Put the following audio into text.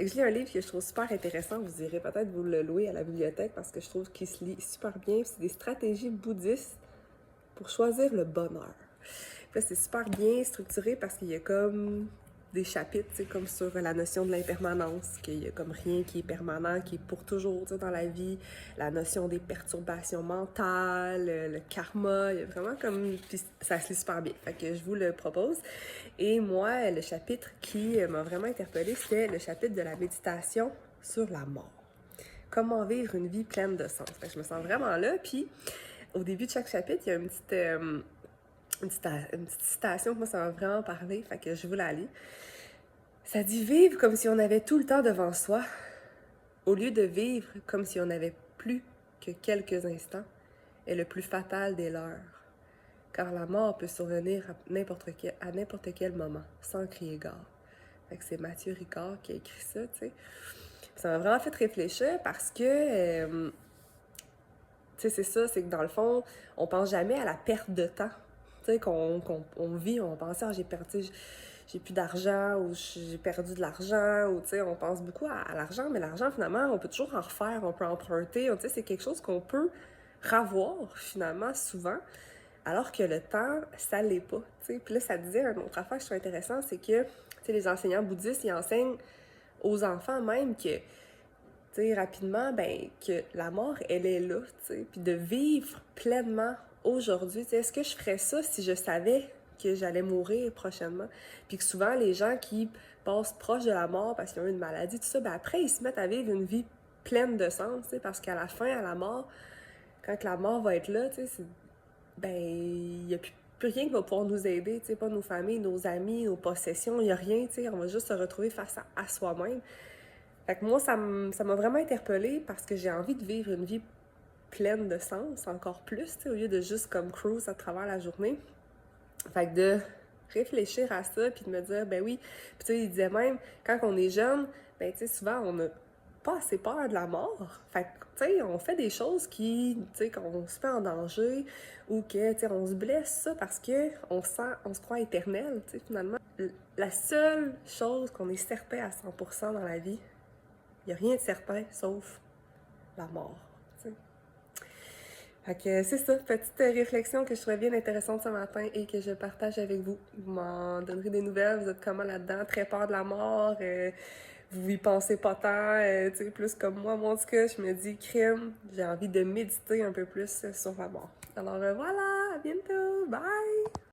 Je lis un livre que je trouve super intéressant, vous irez peut-être vous le louer à la bibliothèque parce que je trouve qu'il se lit super bien. C'est des stratégies bouddhistes pour choisir le bonheur. Puis là, c'est super bien structuré parce qu'il y a comme des chapitres, tu sais, comme sur la notion de l'impermanence, qu'il y a comme rien qui est permanent, qui est pour toujours, tu sais, dans la vie, la notion des perturbations mentales, le karma, il y a vraiment comme... Puis ça se lit super bien, fait que je vous le propose. Et moi, le chapitre qui m'a vraiment interpellée, c'était le chapitre de la méditation sur la mort. Comment vivre une vie pleine de sens. Fait que je me sens vraiment là, puis au début de chaque chapitre, il y a une petite citation que moi, ça m'a vraiment parlé, fait que je vous la lis. Ça dit « Vivre comme si on avait tout le temps devant soi, au lieu de vivre comme si on n'avait plus que quelques instants, est le plus fatal des leurs. Car la mort peut survenir à n'importe quel moment, sans crier gare. » Fait que c'est Mathieu Ricard qui a écrit ça, tu sais. Ça m'a vraiment fait réfléchir parce que, tu sais, c'est ça, c'est que dans le fond, on pense jamais à la perte de temps. Tu sais, qu'on vit, on pense, ah, j'ai plus d'argent ou j'ai perdu de l'argent ou, tu sais, on pense beaucoup à l'argent, mais l'argent, finalement, on peut toujours en refaire, on peut emprunter, tu sais, c'est quelque chose qu'on peut ravoir, finalement, souvent. Alors que le temps, ça l'est pas, tu sais. Puis là, ça disait, une autre affaire que je trouve intéressant, c'est que, tu sais, les enseignants bouddhistes, ils enseignent aux enfants même que, tu sais, rapidement, ben, que la mort, elle est là, tu sais. Puis de vivre pleinement aujourd'hui, tu sais, est-ce que je ferais ça si je savais que j'allais mourir prochainement? Puis que souvent, les gens qui passent proche de la mort parce qu'ils ont eu une maladie, tout ça, ben après, ils se mettent à vivre une vie pleine de sens, tu sais, parce qu'à la fin, à la mort, quand la mort va être là, tu sais, ben, il n'y a plus rien qui va pouvoir nous aider, tu sais, pas nos familles, nos amis, nos possessions, il n'y a rien, tu sais, on va juste se retrouver face à soi-même. Fait que moi, ça m'a vraiment interpellée parce que j'ai envie de vivre une vie pleine de sens, encore plus, tu sais, au lieu de juste comme cruise à travers la journée. Fait que de réfléchir à ça, puis de me dire, ben oui, puis tu sais, il disait même, quand on est jeune, ben tu sais, souvent, on a pas assez peur de la mort. Fait que, tu sais, on fait des choses qui, tu sais, qu'on se met en danger ou que, tu sais, on se blesse, ça, parce que on se croit éternel, tu sais, finalement. La seule chose qu'on est certain à 100% dans la vie, il n'y a rien de certain sauf la mort, tu sais. Fait que c'est ça, petite réflexion que je trouvais bien intéressante ce matin et que je partage avec vous. Vous m'en donnerez des nouvelles, vous êtes comment là-dedans? Très peur de la mort, vous y pensez pas tant, tu sais, plus comme moi. Moi, en tout cas, je me dis, crime, j'ai envie de méditer un peu plus sur la mort. Alors voilà, à bientôt, bye!